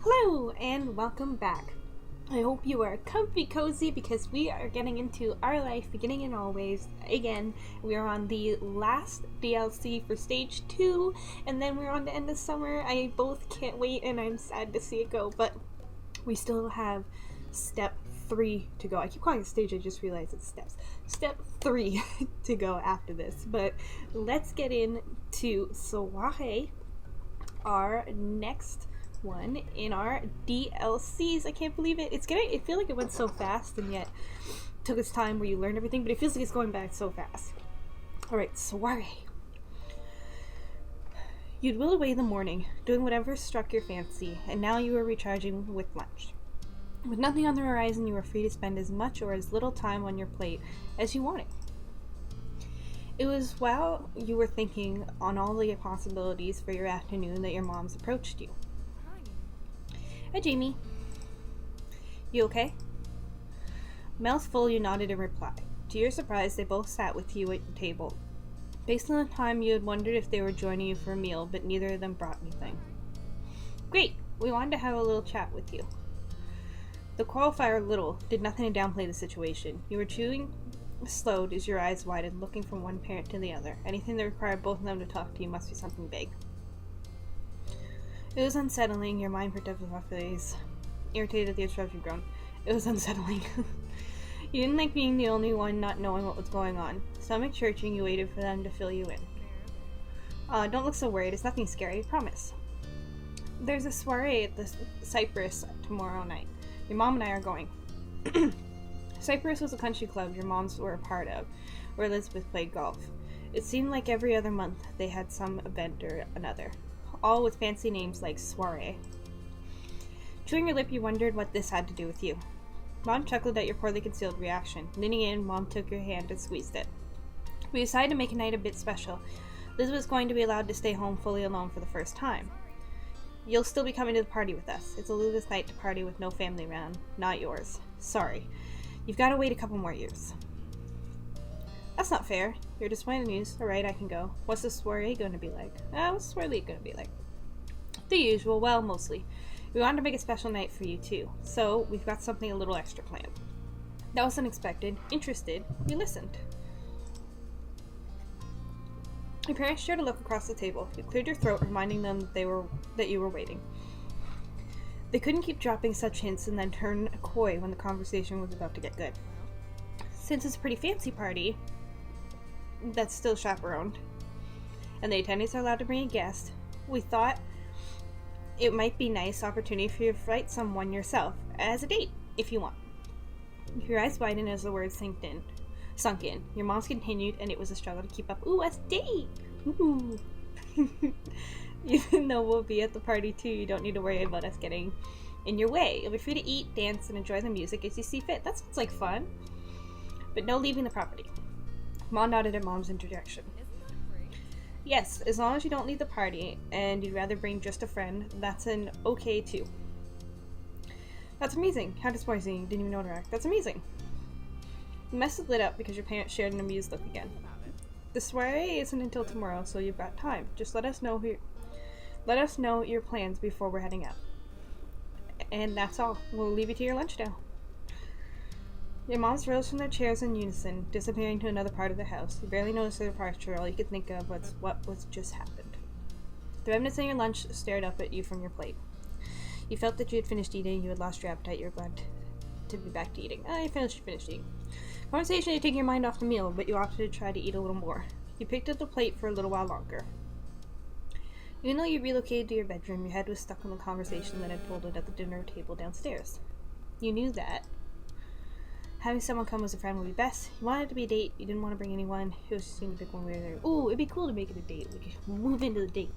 Hello and welcome back. I hope you are comfy cozy because we are getting into Our Life Beginning and Always again. We are on the last DLC for stage 2 and then we're on the end of summer. I both can't wait and I'm sad to see it go, but we still have step 3 to go. I keep calling it stage, I just realized it's steps. Step 3 to go after this, but let's get into soirée, our next one in our DLCs. I can't believe it. I feel like it went so fast and yet took its time where you learn everything, but it feels like it's going back so fast. Alright, soirée. You'd will away the morning, doing whatever struck your fancy, and now you were recharging with lunch. With nothing on the horizon, you were free to spend as much or as little time on your plate as you wanted. It was while you were thinking on all the possibilities for your afternoon that your moms approached you. Hi, Jamie. You okay? Mouthful, you nodded in reply. To your surprise, they both sat with you at the table. Based on the time, you had wondered if they were joining you for a meal, but neither of them brought anything. Great! We wanted to have a little chat with you. The qualifier little did nothing to downplay the situation. You were chewing slowed as your eyes widened, looking from one parent to the other. Anything that required both of them to talk to you must be something big. It was unsettling. Your mind protected off face. Irritated at the interruption groan. It was unsettling. You didn't like being the only one not knowing what was going on. Stomach churching, you waited for them to fill you in. Don't look so worried. It's nothing scary, I promise. There's a soirée at the Cypress tomorrow night. Your mom and I are going. Cypress was a country club your moms were a part of, where Elizabeth played golf. It seemed like every other month they had some event or another, all with fancy names like soirée. Chewing your lip, you wondered what this had to do with you. Mom chuckled at your poorly concealed reaction. Leaning in, Mom took your hand and squeezed it. We decided to make a night a bit special. Liz was going to be allowed to stay home fully alone for the first time. You'll still be coming to the party with us. It's Elizabeth's night to party with no family around. Not yours. Sorry. You've got to wait a couple more years. That's not fair. You're disappointed news. Alright, I can go. What's the soirée going to be like? What's the soirée going to be like? The usual. Well, mostly. We wanted to make a special night for you, too. So, we've got something a little extra planned. That was unexpected. Interested. We listened. Your parents shared a look across the table. You cleared your throat, reminding them that you were waiting. They couldn't keep dropping such hints and then turn coy when the conversation was about to get good. Since it's a pretty fancy party that's still chaperoned, and the attendees are allowed to bring a guest, we thought it might be a nice opportunity for you to invite someone yourself as a date, if you want. Your eyes widened as the words sunk in. Your mom's continued, and it was a struggle to keep up. Ooh, a date! Ooh. Even though we'll be at the party too, you don't need to worry about us getting in your way. You'll be free to eat, dance, and enjoy the music as you see fit. That sounds like fun. But no leaving the property. Mom nodded at Mom's interjection. Yes, as long as you don't leave the party, and you'd rather bring just a friend, that's an okay too. That's amazing. How disappointing. You didn't even know to act. That's amazing. The mess is lit up because your parents shared an amused look again. The soirée isn't until tomorrow, so you've got time. Just let us know your plans before we're heading out. And that's all. We'll leave you to your lunch now. Your moms rose from their chairs in unison, disappearing to another part of the house. You barely noticed their departure. All you could think of was what was just happened. The remnants of your lunch stared up at you from your plate. You felt that you had finished eating. You had lost your appetite. You were glad to be back to eating. You finished eating. Conversation had taken your mind off the meal, but you opted to try to eat a little more. You picked up the plate for a little while longer. Even though you relocated to your bedroom, your head was stuck on the conversation that had unfolded at the dinner table downstairs. You knew that having someone come as a friend would be best. You wanted it to be a date. You didn't want to bring anyone. It was just seemed to pick one way or the other. Ooh, it'd be cool to make it a date. We could move into the date.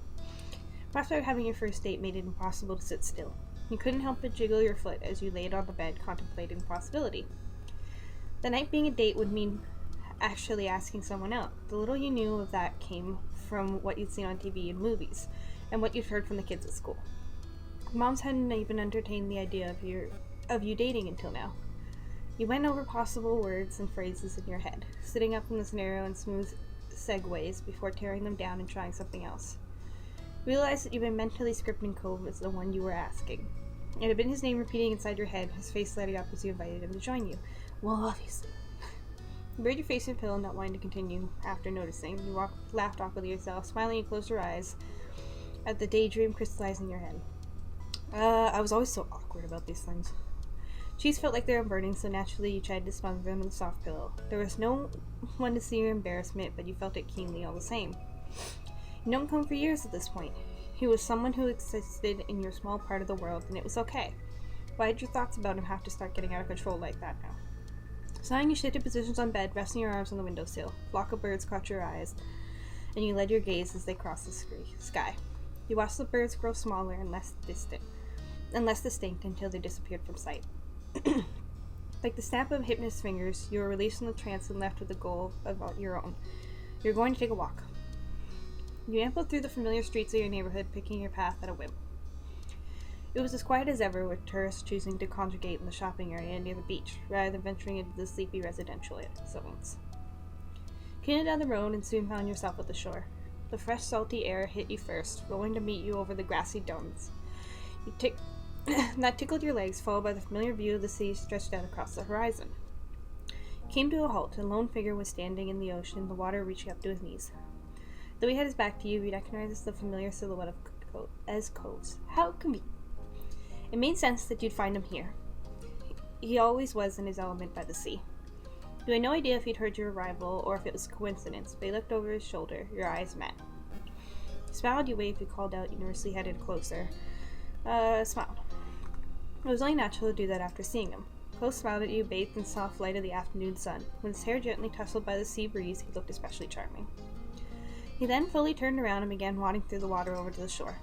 After having your first date made it impossible to sit still. You couldn't help but jiggle your foot as you laid on the bed contemplating the possibility. The night being a date would mean actually asking someone out. The little you knew of that came from what you'd seen on TV and movies, and what you'd heard from the kids at school. Moms hadn't even entertained the idea of you dating until now. You went over possible words and phrases in your head, sitting up in the scenario in smooth segues before tearing them down and trying something else. Realize that you've been mentally scripting Cove as the one you were asking. It had been his name repeating inside your head, his face lighting up as you invited him to join you. Well, obviously. You buried your face in a pillow, not wanting to continue. After noticing, you laughed awkwardly yourself, smiling and closed your eyes at the daydream crystallizing in your head. I was always so awkward about these things. Cheeks felt like they were burning, so naturally you tried to smother them with a soft pillow. There was no one to see your embarrassment, but you felt it keenly all the same. You'd known him for years at this point. He was someone who existed in your small part of the world, and it was okay. Why did your thoughts about him have to start getting out of control like that now? Sighing, you shifted positions on bed, resting your arms on the windowsill. A flock of birds caught your eyes, and you led your gaze as they crossed the sky. You watched the birds grow smaller and less distinct until they disappeared from sight. Like the snap of hypnotist's fingers, you were released from the trance and left with a goal of your own. You're going to take a walk. You ambled through the familiar streets of your neighborhood, picking your path at a whim. It was as quiet as ever, with tourists choosing to congregate in the shopping area near the beach, rather than venturing into the sleepy residential zones. Came down the road and soon found yourself at the shore. The fresh, salty air hit you first, rolling to meet you over the grassy dunes. That tickled your legs, followed by the familiar view of the sea stretched out across the horizon. You came to a halt. A lone figure was standing in the ocean, the water reaching up to his knees. Though he had his back to you, you recognized the familiar silhouette as Cove's. How convenient. It made sense that you'd find him here. He always was in his element by the sea. You had no idea if he'd heard your arrival or if it was coincidence, but he looked over his shoulder. Your eyes met. He smiled, you waved, you called out, you nervously headed closer. Smiled. It was only natural to do that after seeing him. Cove smiled at you, bathed in soft light of the afternoon sun. With his hair gently tousled by the sea breeze, he looked especially charming. He then fully turned around and began wading through the water over to the shore.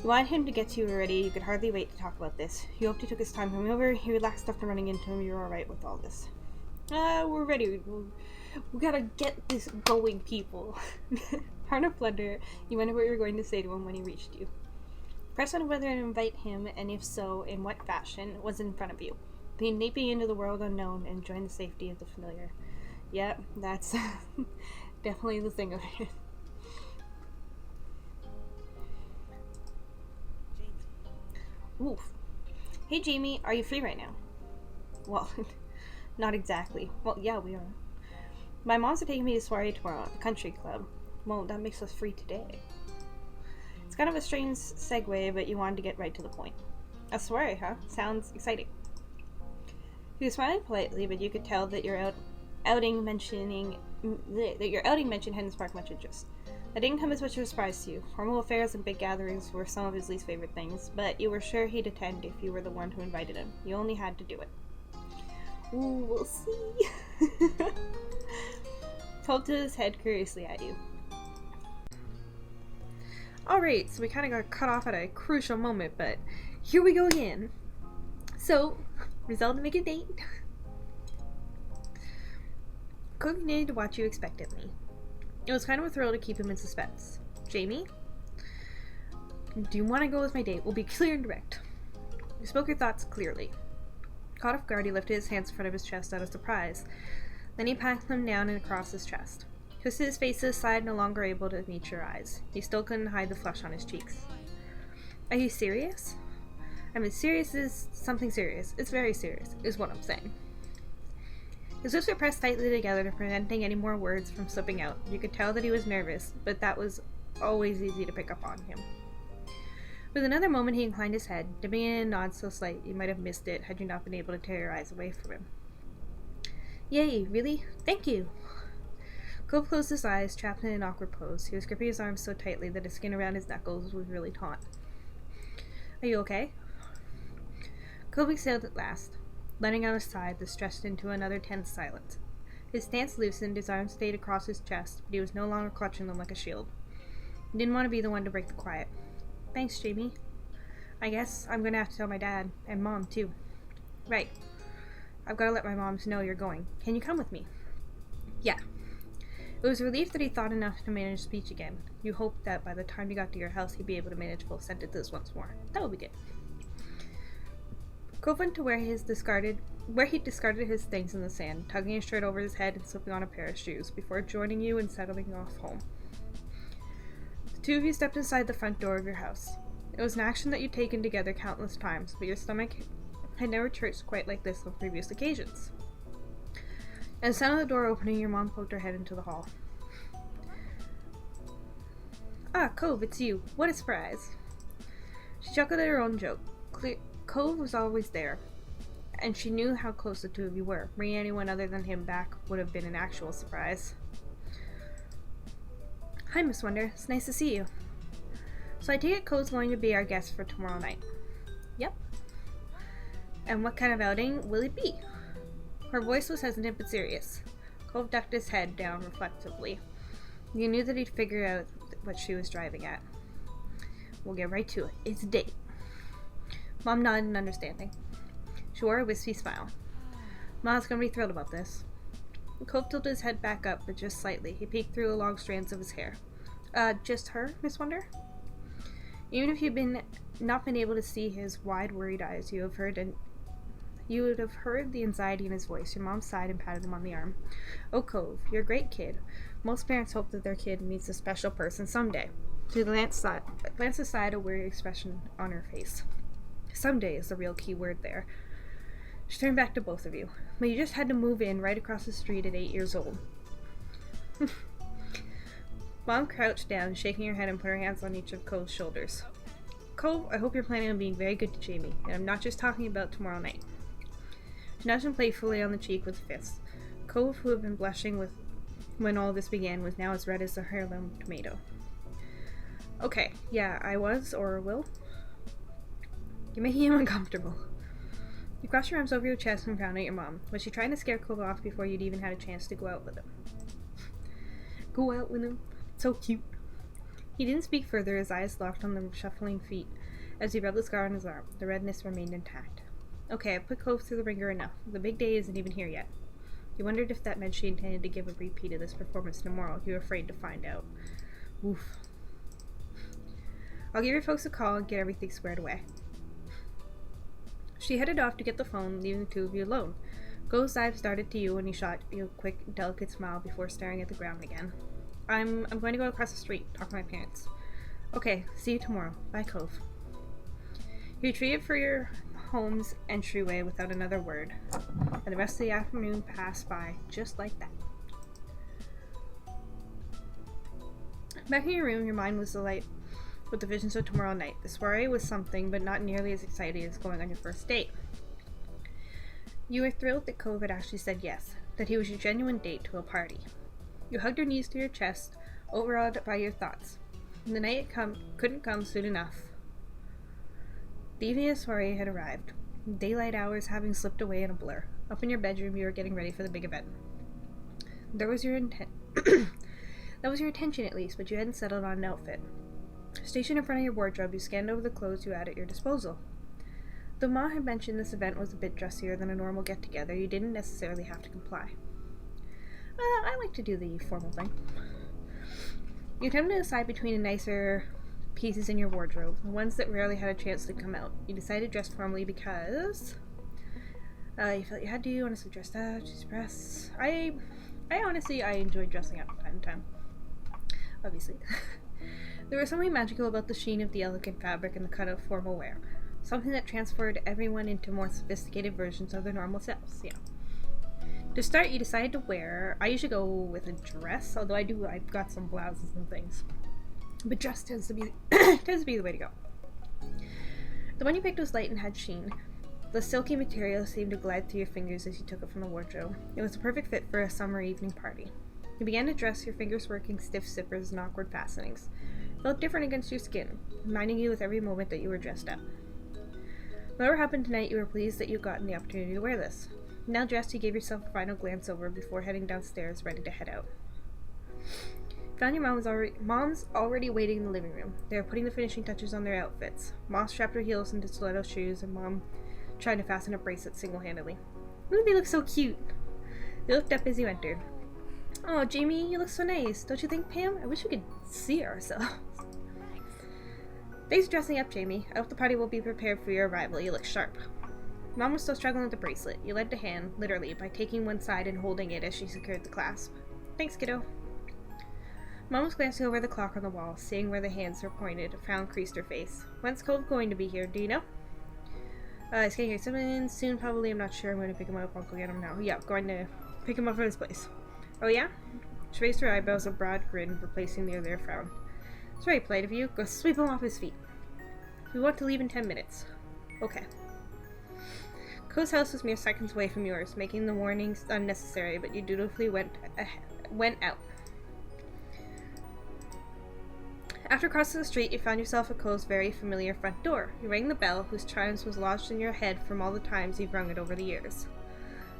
You wanted him to get to you already. You could hardly wait to talk about this. You hoped he took his time coming over. He relaxed after running into him. You were alright with all this. We're ready. We gotta get this going, people. Heart of Plunder, you wondered what you were going to say to him when he reached you. Press on whether to invite him, and if so, in what fashion, was in front of you. Being leaping into the world unknown and enjoying the safety of the familiar. Yep, that's definitely the thing of it. Oof. Hey Jamie, are you free right now? Well, not exactly. Well, yeah, we are. My mom's taking me to soirée tomorrow at the country club. Well, that makes us free today. It's kind of a strange segue, but you wanted to get right to the point. A soirée, huh? Sounds exciting. He was smiling politely, but you could tell that your outing mentioned hadn't sparked much interest. That didn't come as much of a surprise to you. Formal affairs and big gatherings were some of his least favorite things, but you were sure he'd attend if you were the one who invited him. You only had to do it. Ooh, we'll see. Tilted his head curiously at you. Alright, so we kind of got cut off at a crucial moment, but here we go again. So, resolved to make a date. Cook needed to watch you expectantly. It was kind of a thrill to keep him in suspense. Jamie? Do you want to go with my date? We'll be clear and direct. You spoke your thoughts clearly. Caught off guard, he lifted his hands in front of his chest out of surprise. Then he packed them down and across his chest. Twisted his face to the side, no longer able to meet your eyes. He still couldn't hide the flush on his cheeks. Are you serious? I mean, serious is something serious. It's very serious, is what I'm saying. His lips were pressed tightly together, preventing any more words from slipping out. You could tell that he was nervous, but that was always easy to pick up on him. With another moment, he inclined his head, dipping in a nod so slight you might have missed it had you not been able to tear your eyes away from him. Yay, really? Thank you! Cove closed his eyes, trapped in an awkward pose. He was gripping his arms so tightly that his skin around his knuckles was really taut. Are you okay? Cove exhaled at last, letting out a sigh that stretched into another tense silence. His stance loosened, his arms stayed across his chest, but he was no longer clutching them like a shield. He didn't want to be the one to break the quiet. Thanks, Jamie. I guess I'm gonna have to tell my dad, and Mom, too. Right. I've gotta let my moms know you're going. Can you come with me? Yeah. It was a relief that he thought enough to manage speech again. You hoped that by the time you got to your house, he'd be able to manage full sentences once more. That would be good. Cove went to where he'd discarded his things in the sand, tugging his shirt over his head and slipping on a pair of shoes, before joining you and settling off home. The two of you stepped inside the front door of your house. It was an action that you'd taken together countless times, but your stomach had never churched quite like this on previous occasions. At the sound of the door opening, your mom poked her head into the hall. Ah, Cove, it's you. What a surprise. She chuckled at her own joke. Cove was always there, and she knew how close the two of you were. Bringing anyone other than him back would have been an actual surprise. Hi, Miss Wonder. It's nice to see you. So I take it Cove's going to be our guest for tomorrow night. Yep. And what kind of outing will it be? Her voice was hesitant but serious. Cove ducked his head down reflectively. You knew that he'd figure out what she was driving at. We'll get right to it. It's a date. Mom nodded in understanding. She wore a wispy smile. Mom's gonna be thrilled about this. Cove tilted his head back up, but just slightly. He peeked through the long strands of his hair. Just her, Miss Wonder? Even if you'd not been able to see his wide, worried eyes, you would have heard the anxiety in his voice. Your mom sighed and patted him on the arm. Oh, Cove, you're a great kid. Most parents hope that their kid meets a special person someday. She glanced aside, a weary expression on her face. Someday is the real key word there. She turned back to both of you. But you just had to move in right across the street at 8 years old. Mom crouched down, shaking her head and put her hands on each of Cove's shoulders. Cove, I hope you're planning on being very good to Jamie, and I'm not just talking about tomorrow night. She nudged him playfully on the cheek with a fist. Cove, who had been blushing when all this began, was now as red as a heirloom tomato. Okay, yeah, I was, or will. You're making him uncomfortable. You crossed your arms over your chest and frowned at your mom. Was she trying to scare Cove off before you'd even had a chance to go out with him? Go out with him? So cute. He didn't speak further, his eyes locked on the shuffling feet. As he rubbed the scar on his arm, the redness remained intact. Okay, I put Cove through the ringer enough. The big day isn't even here yet. He wondered if that meant she intended to give a repeat of this performance tomorrow. You were afraid to find out. Oof. I'll give your folks a call and get everything squared away. She headed off to get the phone, leaving the two of you alone. Cove's eyes darted to you and he shot you a quick, delicate smile before staring at the ground again. I'm going to go across the street, talk to my parents. Okay, see you tomorrow. Bye, Cove. He retreated for your home's entryway without another word, and the rest of the afternoon passed by just like that. Back in your room, your mind was alight with the visions of tomorrow night. The soirée was something, but not nearly as exciting as going on your first date. You were thrilled that Cove had actually said yes, that he was your genuine date to a party. You hugged your knees to your chest, overawed by your thoughts. The night couldn't come soon enough. The evening of the soirée had arrived, daylight hours having slipped away in a blur. Up in your bedroom, you were getting ready for the big event. That was your intention at least, but you hadn't settled on an outfit. Stationed in front of your wardrobe, you scanned over the clothes you had at your disposal. Though Ma had mentioned this event was a bit dressier than a normal get-together, you didn't necessarily have to comply. I like to do the formal thing. You attempted to decide between the nicer pieces in your wardrobe, the ones that rarely had a chance to come out. You decided to dress formally because you felt you had to, honestly dressed up, to express. I honestly enjoyed dressing up from time to time. Obviously. There was something magical about the sheen of the elegant fabric and the cut of formal wear. Something that transferred everyone into more sophisticated versions of their normal selves, To start, you decided to wear, I usually go with a dress, although I've got some blouses and things. But dress tends to be the way to go. The one you picked was light and had sheen. The silky material seemed to glide through your fingers as you took it from the wardrobe. It was a perfect fit for a summer evening party. You began to dress, your fingers working stiff zippers and awkward fastenings. It felt different against your skin, reminding you with every moment that you were dressed up. Whatever happened tonight, you were pleased that you'd gotten the opportunity to wear this. Now dressed, you gave yourself a final glance over before heading downstairs, ready to head out. Found your mom's already waiting in the living room. They were putting the finishing touches on their outfits. Mom strapped her heels into stiletto shoes, and Mom trying to fasten a bracelet single-handedly. Ooh, they look so cute! They looked up as you entered. Oh, Jamie, you look so nice. Don't you think, Pam? I wish we could see ourselves. Thanks for dressing up, Jamie. I hope the party will be prepared for your arrival. You look sharp. Mom was still struggling with the bracelet. You lent a hand, literally, by taking one side and holding it as she secured the clasp. Thanks, kiddo. Mom was glancing over the clock on the wall, seeing where the hands were pointed. A frown creased her face. When's Cove going to be here? Do you know? He's getting here soon, probably. I'm not sure. I'm going to pick him up. I'll go get him now. Yeah, going to pick him up from his place. Oh, yeah? She raised her eyebrows, a broad grin replacing the other frown. It's very polite of you. Go sweep him off his feet. We want to leave in 10 minutes. Okay. Cove's house was mere seconds away from yours, making the warnings unnecessary, but you dutifully went out. After crossing the street, you found yourself at Cove's very familiar front door. You rang the bell, whose chimes was lodged in your head from all the times you've rung it over the years.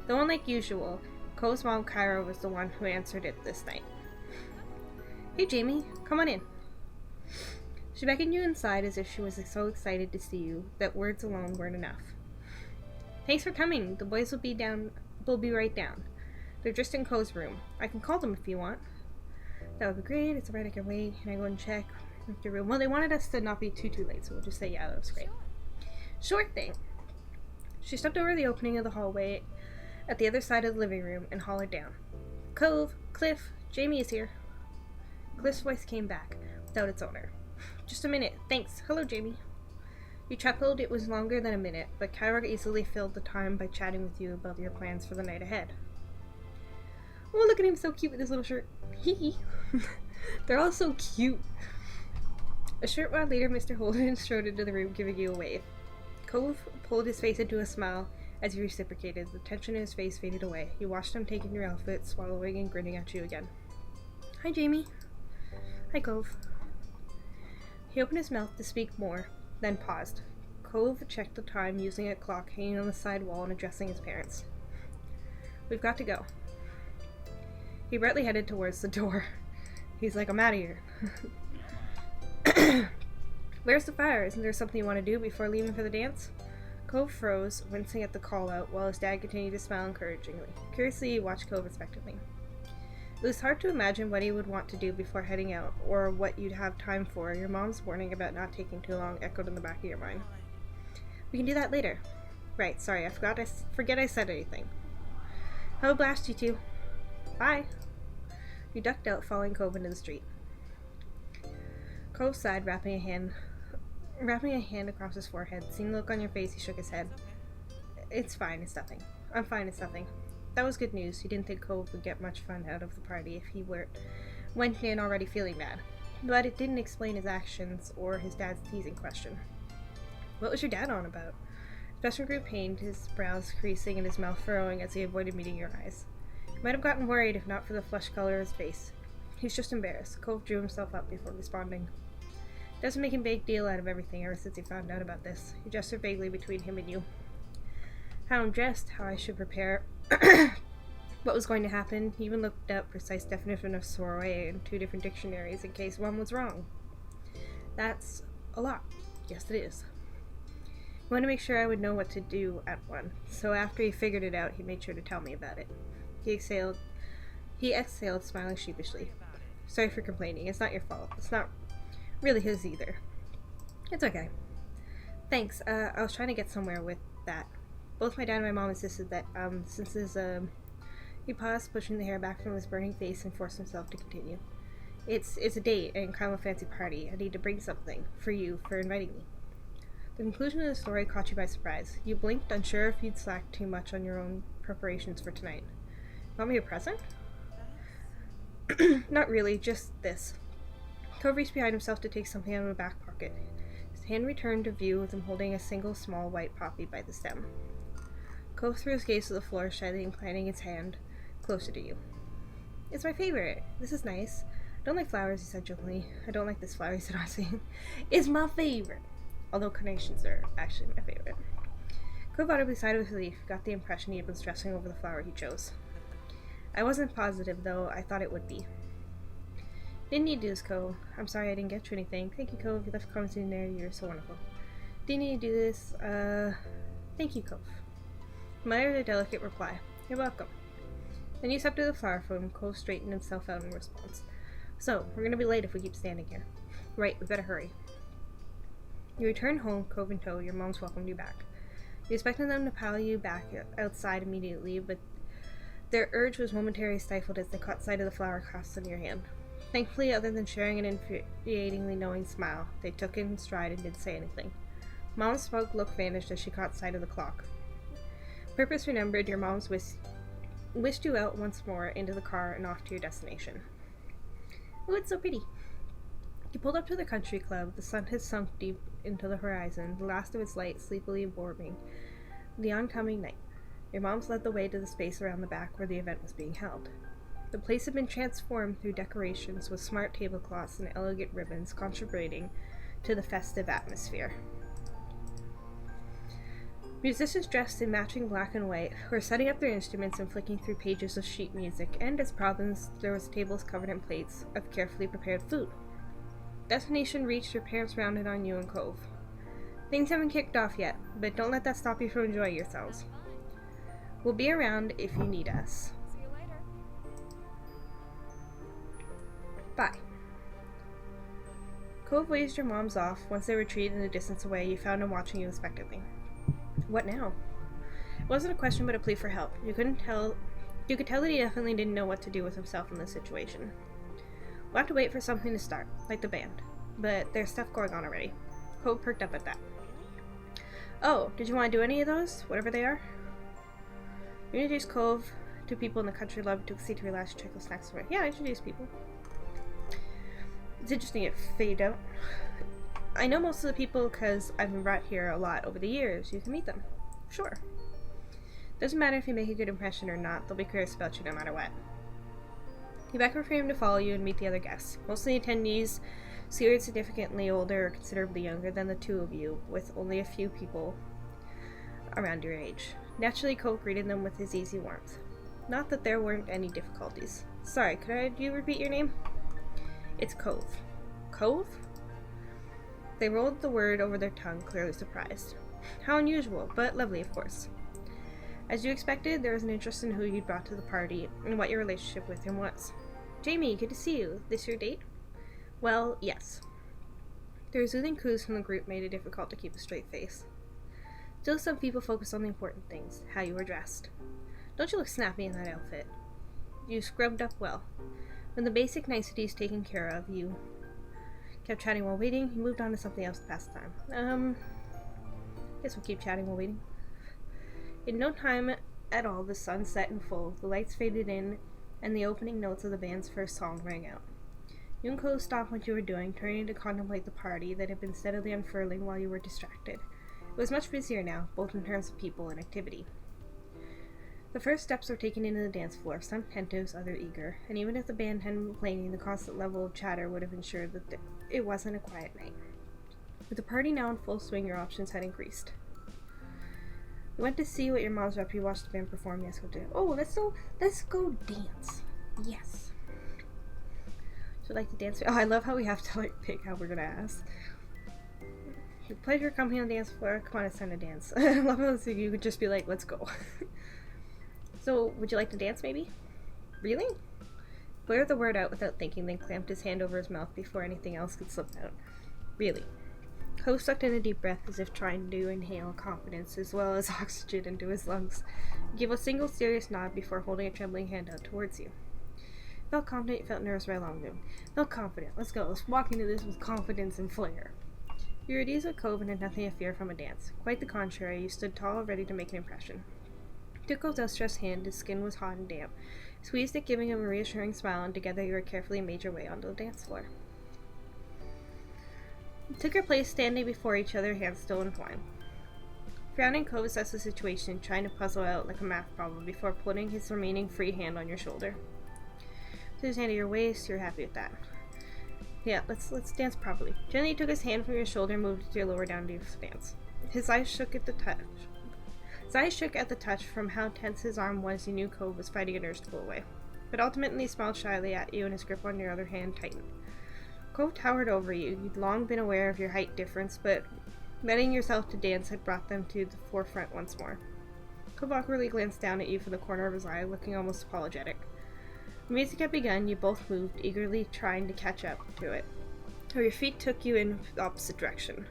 Though unlike usual, Cove's mom, Kyra, was the one who answered it this night. Hey, Jamie, come on in. She beckoned you inside as if she was so excited to see you that words alone weren't enough. Thanks for coming. The boys will be right down. They're just in Cove's room. I can call them if you want. That would be great. It's alright, I can wait. Can I go and check your room? Well, they wanted us to not be too late, so we'll just say, yeah, that was great. Sure thing. She stepped over the opening of the hallway at the other side of the living room and hollered down. Cove, Cliff, Jamie is here. Cliff's voice came back, without its owner. Just a minute. Thanks. Hello, Jamie. You chuckled. It was longer than a minute, but Kyra easily filled the time by chatting with you about your plans for the night ahead. Oh, look at him, so cute with his little shirt. Hee. They're all so cute. A short while later, Mr. Holden strode into the room, giving you a wave. Cove pulled his face into a smile as he reciprocated. The tension in his face faded away. You watched him taking your outfit, swallowing and grinning at you again. Hi, Jamie. Hi, Cove. He opened his mouth to speak more, then paused. Cove checked the time using a clock hanging on the side wall and addressing his parents. We've got to go. He abruptly headed towards the door. He's like, I'm out of here. Where's the fire? Isn't there something you want to do before leaving for the dance? Cove froze, wincing at the call-out, while his dad continued to smile encouragingly. Curiously, he watched Cove expectantly. It was hard to imagine what he would want to do before heading out, or what you'd have time for. Your mom's warning about not taking too long echoed in the back of your mind. We can do that later. Right, sorry, I forget I said anything. Have a blast, you two. Bye. You ducked out, following Cove into the street. Cove sighed, wrapping a hand across his forehead. Seeing the look on your face, he shook his head. It's fine, it's nothing. I'm fine, it's nothing. That was good news. He didn't think Cove would get much fun out of the party if he went in already feeling bad. But it didn't explain his actions or his dad's teasing question. What was your dad on about? His best friend grew pained, his brows creasing and his mouth furrowing as he avoided meeting your eyes. He might have gotten worried if not for the flush color of his face. He was just embarrassed. Cove drew himself up before responding. Doesn't make a big deal out of everything ever since he found out about this. He gestured vaguely between him and you. How I'm dressed, how I should prepare, what was going to happen. He even looked up precise definition of soirée in 2 different dictionaries in case one was wrong. That's a lot. Yes, it is. He wanted to make sure I would know what to do at one, so after he figured it out, he made sure to tell me about it. He exhaled, smiling sheepishly. Sorry for complaining. It's not your fault. It's not really his either. It's okay. Thanks. I was trying to get somewhere with that. Both my dad and my mom insisted that, since he paused, pushing the hair back from his burning face and forced himself to continue. It's a date and kind of a fancy party. I need to bring something for you for inviting me. The conclusion of the story caught you by surprise. You blinked, unsure if you'd slacked too much on your own preparations for tonight. Want me a present? Not really, just this. Cove reached behind himself to take something out of a back pocket. His hand returned to view with him holding a single small white poppy by the stem. Cove threw his gaze to the floor, shyly inclining his hand closer to you. It's my favorite. This is nice. I don't like flowers, he said jokingly. I don't like this flower, he said honestly. It's my favorite. Although carnations are actually my favorite. Cove audibly sighed with relief, got the impression he had been stressing over the flower he chose. I wasn't positive, though. I thought it would be. Didn't need to do this, Cove. I'm sorry I didn't get you anything. Thank you, Cove. You left comments in there. You're so wonderful. Didn't need to do this. Thank you, Cove. He muttered a delicate reply. You're welcome. Then you stepped to the flower foam. Cove straightened himself out in response. So, we're gonna be late if we keep standing here. Right, we better hurry. You returned home, Cove in tow. Your mom's welcomed you back. You expected them to pile you back outside immediately, but their urge was momentarily stifled as they caught sight of the flower crossed in your hand. Thankfully, other than sharing an infuriatingly knowing smile, they took it in stride and didn't say anything. Mom's smug look vanished as she caught sight of the clock. Purpose remembered, your mom's wished you out once more into the car and off to your destination. Oh, it's so pretty. You pulled up to the country club. The sun had sunk deep into the horizon, the last of its light sleepily warming the oncoming night. Your mom's led the way to the space around the back where the event was being held. The place had been transformed through decorations with smart tablecloths and elegant ribbons contributing to the festive atmosphere. Musicians dressed in matching black and white were setting up their instruments and flicking through pages of sheet music, and as province, there was tables covered in plates of carefully prepared food. Destination reached, your parents rounded on you and Cove. Things haven't kicked off yet, but don't let that stop you from enjoying yourselves. We'll be around if you need us. See you later. Bye. Cove waved your moms off. Once they retreated in the distance away, you found him watching you expectantly. What now? It wasn't a question but a plea for help. You could tell that he definitely didn't know what to do with himself in this situation. We'll have to wait for something to start, like the band. But there's stuff going on already. Cove perked up at that. Oh, did you want to do any of those? Whatever they are? You introduced Cove to people in the country club to exceed to relax check the snacks away. Yeah, I introduced people. It's interesting if they don't. I know most of the people because I've been brought here a lot over the years. You can meet them. Sure. Doesn't matter if you make a good impression or not, they'll be curious about you no matter what. You beckon for him to follow you and meet the other guests. Most of the attendees seemed significantly older or considerably younger than the two of you, with only a few people around your age. Naturally, Cove greeted them with his easy warmth. Not that there weren't any difficulties. Sorry, could you repeat your name? It's Cove. Cove? They rolled the word over their tongue, clearly surprised. How unusual, but lovely, of course. As you expected, there was an interest in who you'd brought to the party and what your relationship with him was. Jamie, good to see you. This your date? Well, yes. The soothing coos from the group made it difficult to keep a straight face. Still, some people focus on the important things, how you were dressed. Don't you look snappy in that outfit? You scrubbed up well. When the basic niceties taken care of, you kept chatting while waiting. You moved on to something else to pass the time. Guess we'll keep chatting while waiting. In no time at all, the sun set in full, the lights faded in, and the opening notes of the band's first song rang out. You and Cole stopped what you were doing, turning to contemplate the party that had been steadily unfurling while you were distracted. It was much busier now, both in terms of people and activity. The first steps were taken into the dance floor, some tentative, others eager, and even if the band hadn't been playing, the constant level of chatter would have ensured that it wasn't a quiet night. With the party now in full swing, your options had increased. You went to see what your mom's after you watched the band perform yesterday. Oh, let's go dance. Yes. So like to dance. Oh, I love how we have to pick how we're gonna ask. Your pleasure company on the dance floor. Come on, it's time to dance. I love how you could just be like, let's go. So, would you like to dance maybe? Really? Blurted the word out without thinking, then clamped his hand over his mouth before anything else could slip out. Really. Ho sucked in a deep breath as if trying to inhale confidence as well as oxygen into his lungs. He gave a single serious nod before holding a trembling hand out towards you. Felt confident, felt nervous right along with him. Felt confident. Let's go. Let's walk into this with confidence and flair. You were at ease with Cove and had nothing to fear from a dance. Quite the contrary, you stood tall, ready to make an impression. Took Cove's outstretched hand, his skin was hot and damp. Squeezed it, giving him a reassuring smile, and together you were carefully made your way onto the dance floor. Took your place standing before each other, hands still entwined. Frowning, Cove assessed the situation, trying to puzzle out like a math problem before putting his remaining free hand on your shoulder. Put his hand at your waist, you're happy with that. Yeah, let's dance properly. Gently took his hand from your shoulder and moved it to your lower down to your stance. His eyes shook at the touch from how tense his arm was. You knew Cove was fighting an urge to pull away. But ultimately he smiled shyly at you and his grip on your other hand tightened. Cove towered over you. You'd long been aware of your height difference, but letting yourself to dance had brought them to the forefront once more. Cove awkwardly glanced down at you from the corner of his eye, looking almost apologetic. The music had begun. You both moved, eagerly trying to catch up to it, or your feet took you in the opposite direction.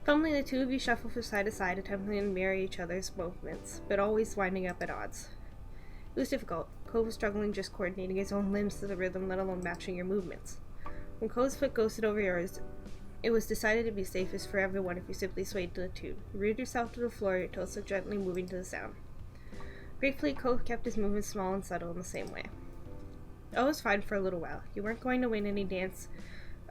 Fumbling, the two of you shuffled from side to side, attempting to mirror each other's movements, but always winding up at odds. It was difficult. Cove was struggling just coordinating his own limbs to the rhythm, let alone matching your movements. When Cove's foot ghosted over yours, it was decided to be safest for everyone if you simply swayed to the tune. You rooted yourself to the floor, your toes so gently moving to the sound. Gratefully, Cove kept his movements small and subtle in the same way. All was fine for a little while. You weren't going to win any dance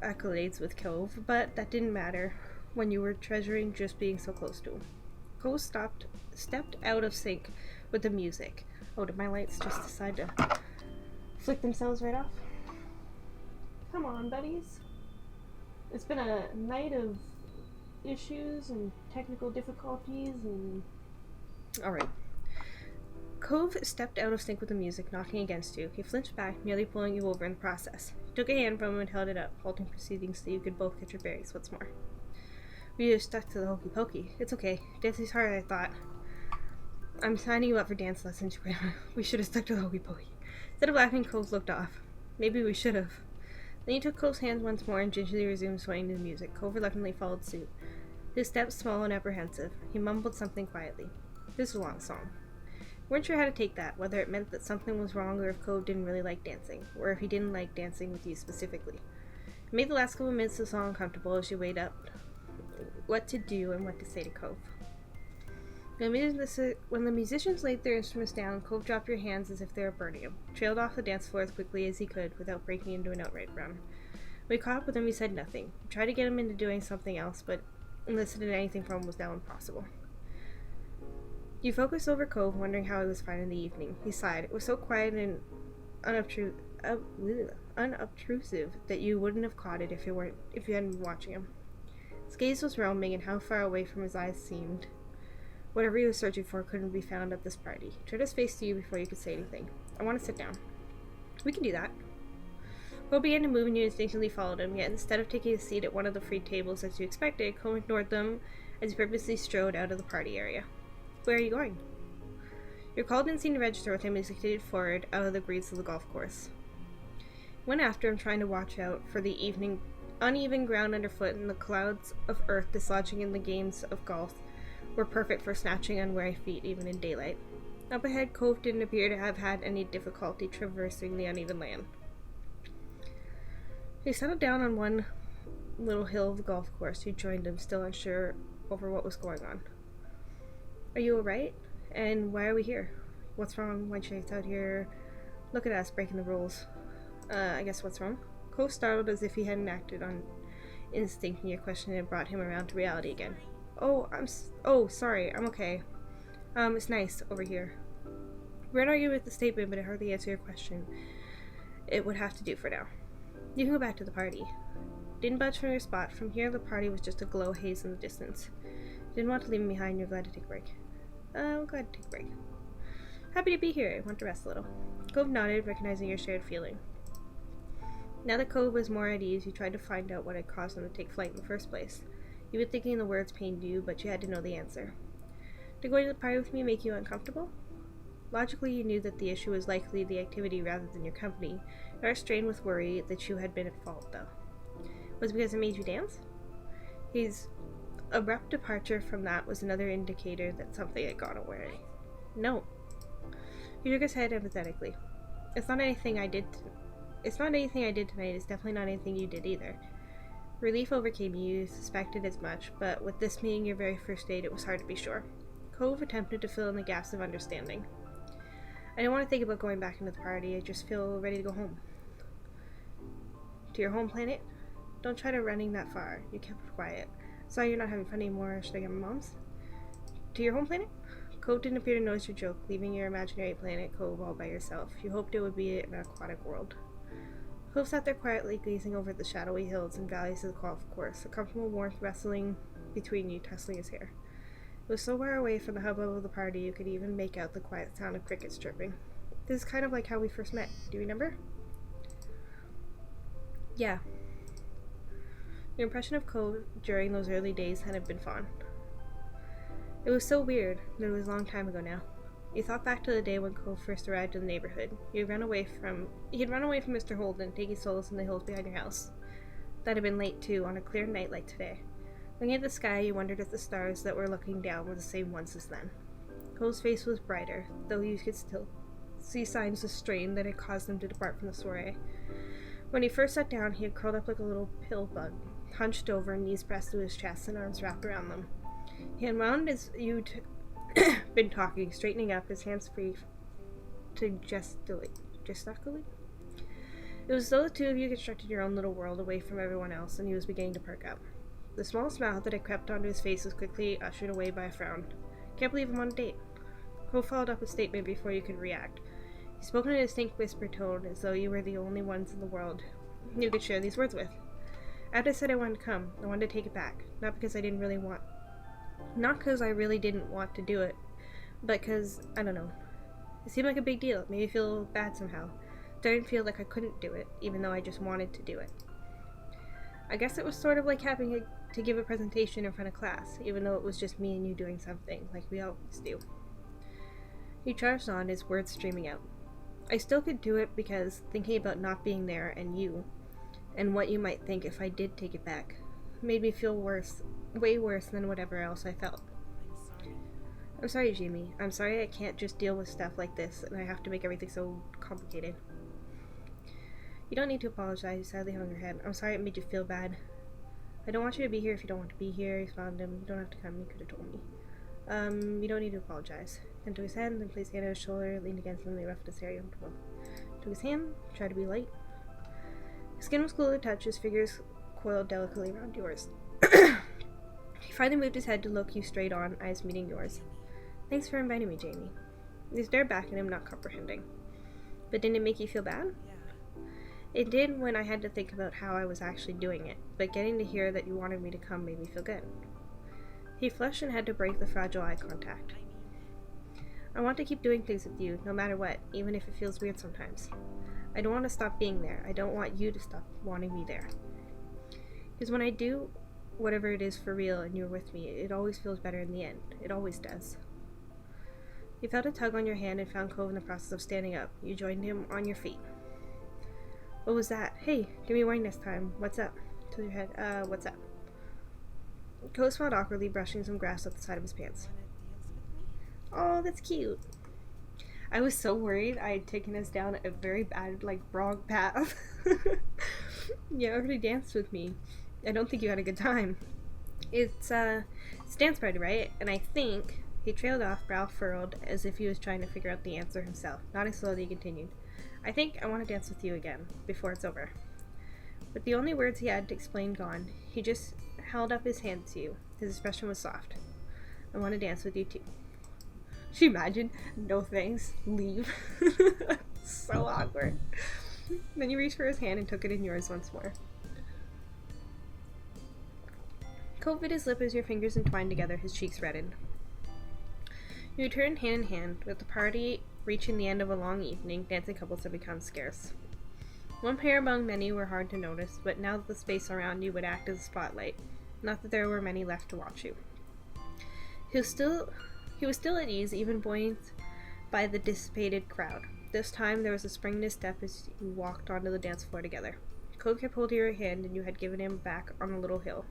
accolades with Cove, but that didn't matter when you were treasuring just being so close to him. Cove stepped out of sync with the music. Oh, did my lights just decide to flick themselves right off? Come on, buddies. It's been a night of issues and technical difficulties and... Alright. Cove stepped out of sync with the music, knocking against you. He flinched back, nearly pulling you over in the process. He took a hand from him and held it up, halting proceedings so you could both catch your bearings. What's more, we just stuck to the hokey pokey. It's okay. Dancing's harder than I thought. I'm signing you up for dance lessons, Grandma. We should have stuck to the hokey pokey. Instead of laughing, Cove looked off. Maybe we should have. Then he took Cove's hands once more and gingerly resumed swaying to the music. Cove reluctantly followed suit. His steps small and apprehensive. He mumbled something quietly. This was a long song. Weren't sure how to take that, whether it meant that something was wrong or if Cove didn't really like dancing, or if he didn't like dancing with you specifically. It made the last couple of minutes of the song uncomfortable as you weighed up what to do and what to say to Cove. When the musicians laid their instruments down, Cove dropped your hands as if they were burning him, trailed off the dance floor as quickly as he could without breaking into an outright run. When we caught up with him, he said nothing. We tried to get him into doing something else, but listening to anything from him was now impossible. You focused over Cove, wondering how he was finding the evening. He sighed. It was so quiet and unobtrusive that you wouldn't have caught it if you hadn't been watching him. His gaze was roaming, and how far away from his eyes seemed. Whatever he was searching for couldn't be found at this party. He turned his face to you before you could say anything. I want to sit down. We can do that. Cove began to move and you instinctively followed him, yet instead of taking a seat at one of the free tables as you expected, Cove ignored them as he purposely strode out of the party area. Where are you going? Your call didn't seem to register with him as he continued forward out of the greens of the golf course. He went after him, trying to watch out for the uneven ground underfoot, and the clouds of earth dislodging in the games of golf were perfect for snatching unwary feet even in daylight. Up ahead, Cove didn't appear to have had any difficulty traversing the uneven land. He settled down on one little hill of the golf course. You joined him, still unsure over what was going on. Are you alright? And why are we here? What's wrong? Why Shake's out here? Look at us, breaking the rules. I guess what's wrong? Cove startled as if he hadn't acted on instinct, and your question had brought him around to reality again. Oh, sorry, I'm okay. It's nice over here. We won't argue with the statement, but it hardly answered your question. It would have to do for now. You can go back to the party. Didn't budge from your spot. From here, the party was just a glow haze in the distance. Didn't want to leave him behind. You're glad to take a break. I'm glad to take a break. Happy to be here. I want to rest a little. Cove nodded, recognizing your shared feeling. Now that Cove was more at ease, you tried to find out what had caused him to take flight in the first place. You've been thinking the words pained you, but you had to know the answer. Did going to the party with me make you uncomfortable? Logically, you knew that the issue was likely the activity rather than your company. You are strained with worry that you had been at fault, though. Was it because it made you dance? His abrupt departure from that was another indicator that something had gone awry. No. He shook his head empathetically. It's not anything I did tonight. It's definitely not anything you did either. Relief overcame you. You suspected as much, but with this being your very first date, it was hard to be sure. Cove attempted to fill in the gaps of understanding. I don't want to think about going back into the party. I just feel ready to go home. To your home planet? Don't try to running that far. You kept quiet. Sorry you're not having fun anymore. Should I get my mom's? To your home planet? Cove didn't appear to notice your joke, leaving your imaginary planet, Cove, all by yourself. You hoped it would be an aquatic world. Cove sat there quietly, gazing over the shadowy hills and valleys of the golf course, a comfortable warmth wrestling between you, tussling his hair. It was so far away from the hubbub of the party you could even make out the quiet sound of crickets chirping. This is kind of like how we first met. Do you remember? Yeah. Your impression of Cove during those early days hadn't been fond. It was so weird that it was a long time ago now. You thought back to the day when Cove first arrived in the neighborhood. He had run away from Mr. Holden, taking solace in the hills behind your house. That had been late too, on a clear night like today. Looking at the sky, you wondered if the stars that were looking down were the same ones as then. Cove's face was brighter, though you could still see signs of strain that had caused him to depart from the soirée. When he first sat down, he had curled up like a little pill bug, hunched over, knees pressed to his chest and arms wrapped around them. He unwound as you'd been talking, straightening up, his hands free to gesticulate. It was as though the two of you constructed your own little world away from everyone else, and he was beginning to perk up. The small smile that had crept onto his face was quickly ushered away by a frown. Can't believe I'm on a date. Cole followed up a statement before you could react. He spoke in a distinct whisper tone, as though you were the only ones in the world you could share these words with. After I said I wanted to come, I wanted to take it back. Not because I really didn't want to do it, but because, I don't know. It seemed like a big deal. It made me feel bad somehow. Starting to feel like I couldn't do it, even though I just wanted to do it. I guess it was sort of like having to give a presentation in front of class, even though it was just me and you doing something, like we always do. He charged on, his words streaming out. I still could do it because thinking about not being there and you, and what you might think if I did take it back, made me feel worse, way worse than whatever else I felt. I'm sorry, Jamie. I'm sorry I can't just deal with stuff like this, and I have to make everything so complicated. You don't need to apologize, you sadly hung her head. I'm sorry it made you feel bad. I don't want you to be here if you don't want to be here. He smiled at him. You don't have to come, you could have told me. You don't need to apologize. Then took his hand, then placed his hand on his shoulder, leaned against him, and they roughed his hair uncomfortable. Took his hand, tried to be light. His skin was cool to touch, his fingers coiled delicately around yours. He finally moved his head to look you straight on, eyes meeting yours. Thanks for inviting me, Jamie. You stared back at him, not comprehending. But didn't it make you feel bad? It did when I had to think about how I was actually doing it, but getting to hear that you wanted me to come made me feel good. He flushed and had to break the fragile eye contact. I want to keep doing things with you, no matter what, even if it feels weird sometimes. I don't want to stop being there. I don't want you to stop wanting me there. Because when I do whatever it is for real and you're with me, it always feels better in the end. It always does. You felt a tug on your hand and found Cove in the process of standing up. You joined him on your feet. What was that? Hey, give me a warning this time. What's up? Tilt your head. What's up? Cove smiled awkwardly, brushing some grass up the side of his pants. Oh, that's cute. I was so worried I had taken us down a very bad, wrong path. You already danced with me. I don't think you had a good time. It's dance party, right? And I think... He trailed off, brow furrowed, as if he was trying to figure out the answer himself. Nodding slowly, he continued. I think I want to dance with you again, before it's over. With the only words he had to explain gone, he just held up his hand to you. His expression was soft. I want to dance with you too. Could you imagine? No thanks. Leave. So awkward. Then you reached for his hand and took it in yours once more. Cove bit his lip as your fingers entwined together, his cheeks reddened. You turned hand in hand, with the party reaching the end of a long evening. Dancing couples had become scarce. One pair among many were hard to notice, but now that the space around you would act as a spotlight, not that there were many left to watch you. He was still at ease, even buoyant by the dissipated crowd. This time there was a spring in his step as you walked onto the dance floor together. Cove kept holding your hand, and you had given him back on the little hill.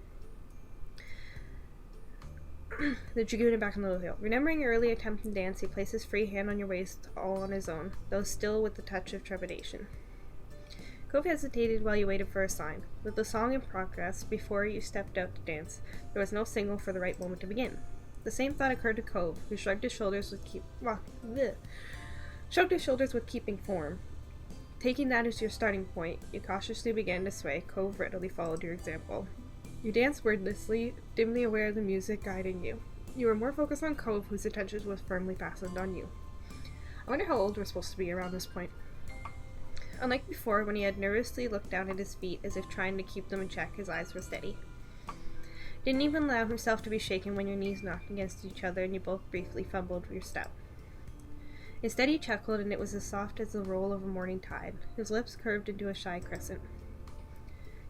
Remembering your early attempt to dance, he placed his free hand on your waist, all on his own, though still with the touch of trepidation. Cove hesitated while you waited for a sign. With the song in progress, before you stepped out to dance, there was no signal for the right moment to begin. The same thought occurred to Cove, who shrugged his shoulders with keeping form. Taking that as your starting point, you cautiously began to sway. Cove readily followed your example. You danced wordlessly, dimly aware of the music guiding you. You were more focused on Cove, whose attention was firmly fastened on you. I wonder how old we're supposed to be around this point. Unlike before, when he had nervously looked down at his feet as if trying to keep them in check, his eyes were steady. Didn't even allow himself to be shaken when your knees knocked against each other and you both briefly fumbled for your step. Instead he chuckled, and it was as soft as the roll of a morning tide. His lips curved into a shy crescent.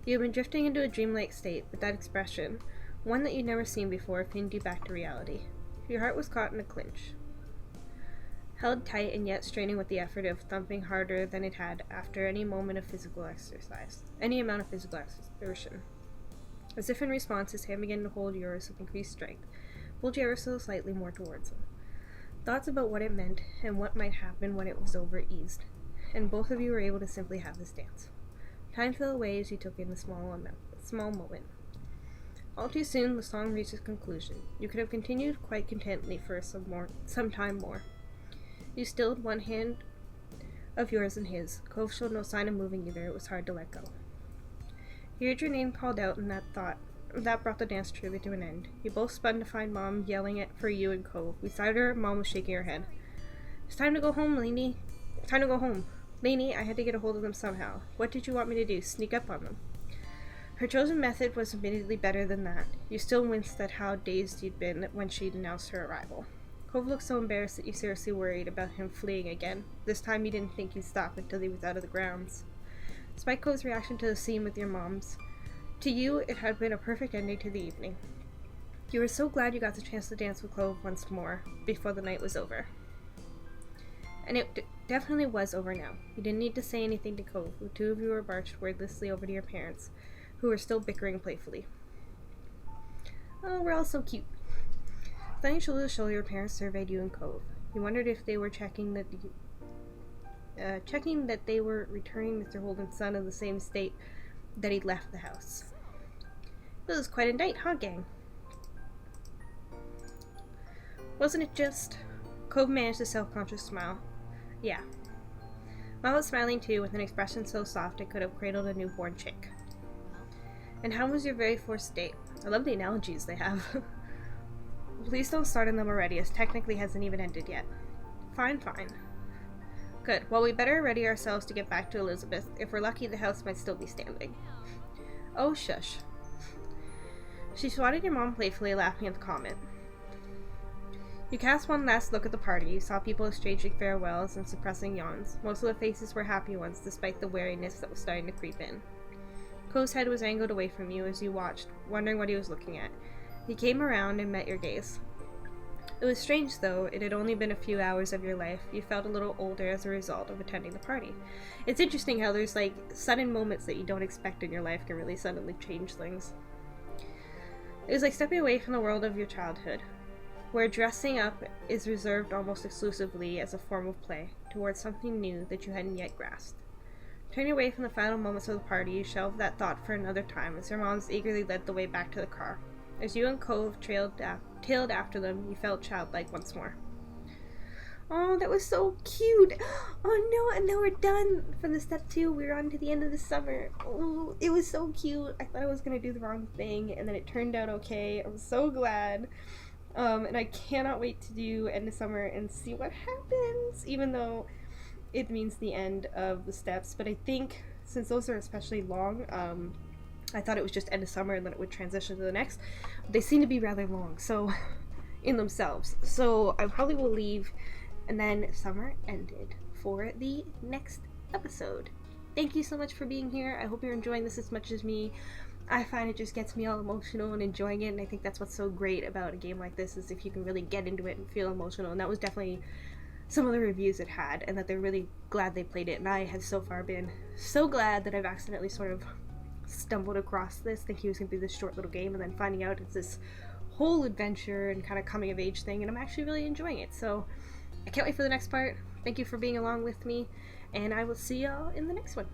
You had been drifting into a dreamlike state, but that expression, one that you'd never seen before, pinned you back to reality. Your heart was caught in a clinch, held tight and yet straining with the effort of thumping harder than it had after any amount of physical exertion. As if in response, his hand began to hold yours with increased strength, pulled you ever so slightly more towards him. Thoughts about what it meant and what might happen when it was over eased, and both of you were able to simply have this dance. Time fell away as you took in the small moment. All too soon, the song reached its conclusion. You could have continued quite contentedly for some time more. You stilled one hand of yours in his. Cove showed no sign of moving either. It was hard to let go. You heard your name called out, and that brought the dance trivia to an end. You both spun to find Mom yelling for you and Cove. Beside her, Mom was shaking her head. It's time to go home, Lainey. It's time to go home. Lainey, I had to get a hold of them somehow. What did you want me to do? Sneak up on them? Her chosen method was admittedly better than that. You still winced at how dazed you'd been when she'd announced her arrival. Cove looked so embarrassed that you seriously worried about him fleeing again. This time you didn't think he'd stop until he was out of the grounds. Despite Cove's reaction to the scene with your moms, to you it had been a perfect ending to the evening. You were so glad you got the chance to dance with Cove once more before the night was over. And it definitely was over now. You didn't need to say anything to Cove. The two of you were marched wordlessly over to your parents, who were still bickering playfully. Oh, we're all so cute. Standing shoulder to shoulder, your parents surveyed you and Cove. You wondered if they were checking that they were returning Mr. Holden's son in the same state that he'd left the house. It was quite a night, huh, gang? Wasn't it just? Cove managed a self-conscious smile. Yeah. Mom was smiling too, with an expression so soft it could have cradled a newborn chick. And how was your very first date? I love the analogies they have. Please don't start on them already, as technically hasn't even ended yet. Fine. Good. Well, we better ready ourselves to get back to Elizabeth. If we're lucky, the house might still be standing. Oh, shush. She swatted your mom playfully, laughing at the comment. You cast one last look at the party. You saw people exchanging farewells and suppressing yawns. Most of the faces were happy ones, despite the wariness that was starting to creep in. Cove's head was angled away from you as you watched, wondering what he was looking at. He came around and met your gaze. It was strange, though. It had only been a few hours of your life. You felt a little older as a result of attending the party. It's interesting how there's, sudden moments that you don't expect in your life can really suddenly change things. It was like stepping away from the world of your childhood, where dressing up is reserved almost exclusively as a form of play, towards something new that you hadn't yet grasped. Turning away from the final moments of the party, you shelved that thought for another time as your moms eagerly led the way back to the car. As you and Cove tailed after them, you felt childlike once more. Oh, that was so cute! Oh no, and now we're done for the step 2. We're on to the end of the summer. Oh, it was so cute. I thought I was going to do the wrong thing, and then it turned out okay. I'm so glad. And I cannot wait to do end of summer and see what happens, even though it means the end of the steps. But I think, since those are especially long, I thought it was just end of summer and then it would transition to the next. They seem to be rather long, so in themselves. So I probably will leave, and then summer ended for the next episode. Thank you so much for being here. I hope you're enjoying this as much as me. I find it just gets me all emotional and enjoying it, and I think that's what's so great about a game like this, is if you can really get into it and feel emotional. And that was definitely some of the reviews it had, and that they're really glad they played it. And I have so far been so glad that I've accidentally sort of stumbled across this, thinking it was going to be this short little game, and then finding out it's this whole adventure and kind of coming of age thing, and I'm actually really enjoying it. So I can't wait for the next part. Thank you for being along with me, and I will see y'all in the next one.